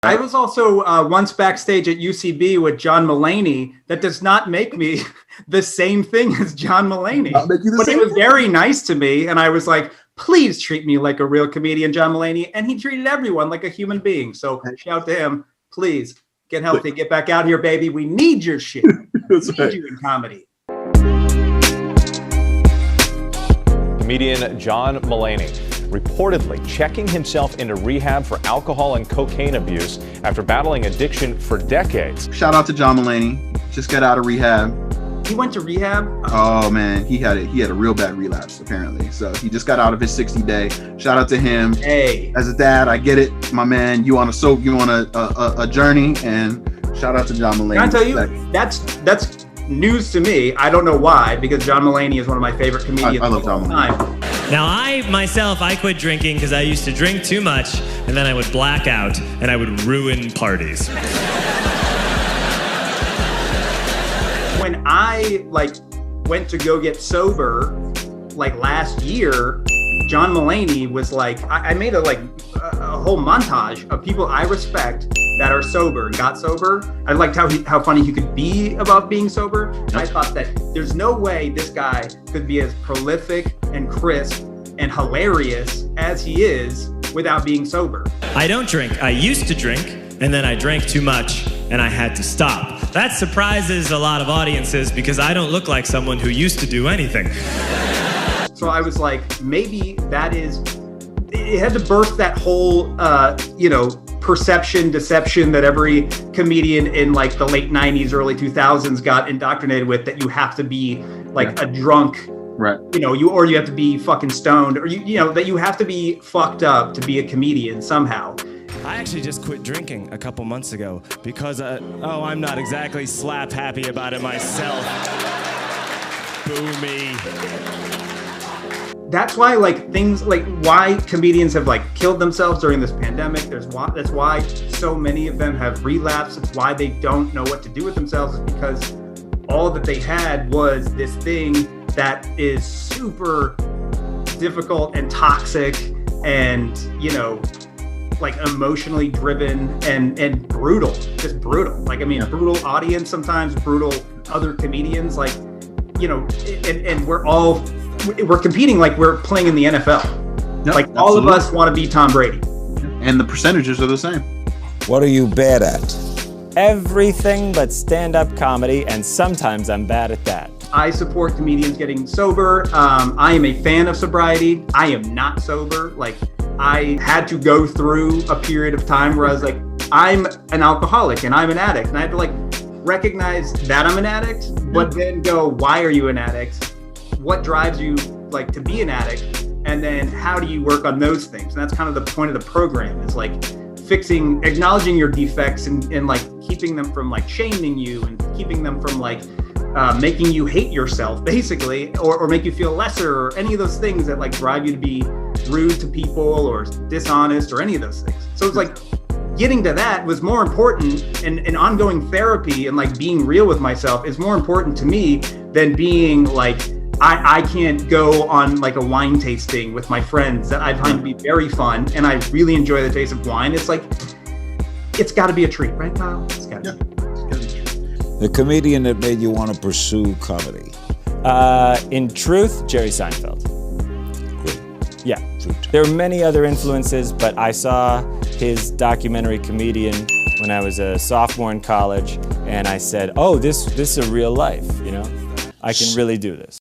I was also once backstage at UCB with John Mulaney. That does not make me the same thing as John Mulaney. But it was very nice to me. And I was like, please treat me like a real comedian, John Mulaney. And he treated everyone like a human being. So shout out to him. Please get healthy. Get back out here, baby. We need your shit. We need you in comedy. Comedian John Mulaney reportedly checking himself into rehab for alcohol and cocaine abuse after battling addiction for decades. Shout out to John Mulaney. Just got out of rehab. He went to rehab? Oh man, he had a real bad relapse apparently. So he just got out of his 60-day. Shout out to him. Hey, as a dad, I get it, my man. You on a journey, and shout out to John Mulaney. Can I tell you, that's news to me. I don't know why, because John Mulaney is one of my favorite comedians. I love John Mulaney. Now I quit drinking because I used to drink too much and then I would black out and I would ruin parties. When I went to go get sober last year, John Mulaney was I made a whole montage of people I respect that are sober and got sober. I liked how funny he could be about being sober. Yep. I thought that there's no way this guy could be as prolific and crisp and hilarious as he is without being sober. I don't drink. I used to drink, and then I drank too much, and I had to stop. That surprises a lot of audiences because I don't look like someone who used to do anything. So I was like, maybe it had to burst that whole, deception that every comedian in the late 90s, early 2000s got indoctrinated with, that you have to be a drunk, right? You have to be fucking stoned, or that you have to be fucked up to be a comedian somehow. I actually just quit drinking a couple months ago because, I'm not exactly slap happy about it myself. Boo me. That's why why comedians have killed themselves during this pandemic. That's why so many of them have relapsed. It's why they don't know what to do with themselves, is because all that they had was this thing that is super difficult and toxic and, emotionally driven and brutal, just brutal. Brutal audience sometimes, brutal other comedians, and we're competing like we're playing in the NFL. Yep, all of us want to be Tom Brady. And the percentages are the same. What are you bad at? Everything but stand-up comedy, and sometimes I'm bad at that. I support comedians getting sober. I am a fan of sobriety. I am not sober. I had to go through a period of time where I was I'm an alcoholic and I'm an addict. And I had to recognize that I'm an addict, but then go, why are you an addict? What drives you to be an addict? And then how do you work on those things? And that's kind of the point of the program, is acknowledging your defects and keeping them from shaming you, and keeping them from making you hate yourself, basically, or make you feel lesser, or any of those things that drive you to be rude to people or dishonest or any of those things. So it's getting to that was more important, and ongoing therapy and being real with myself is more important to me than being I can't go on a wine tasting with my friends that I find to be very fun, and I really enjoy the taste of wine. It's it's got to be a treat, right, Kyle? It's got to be. The comedian that made you want to pursue comedy? In truth, Jerry Seinfeld. Great. Yeah. There are many other influences, but I saw his documentary Comedian when I was a sophomore in college, and I said, oh, this is a real life, I can really do this.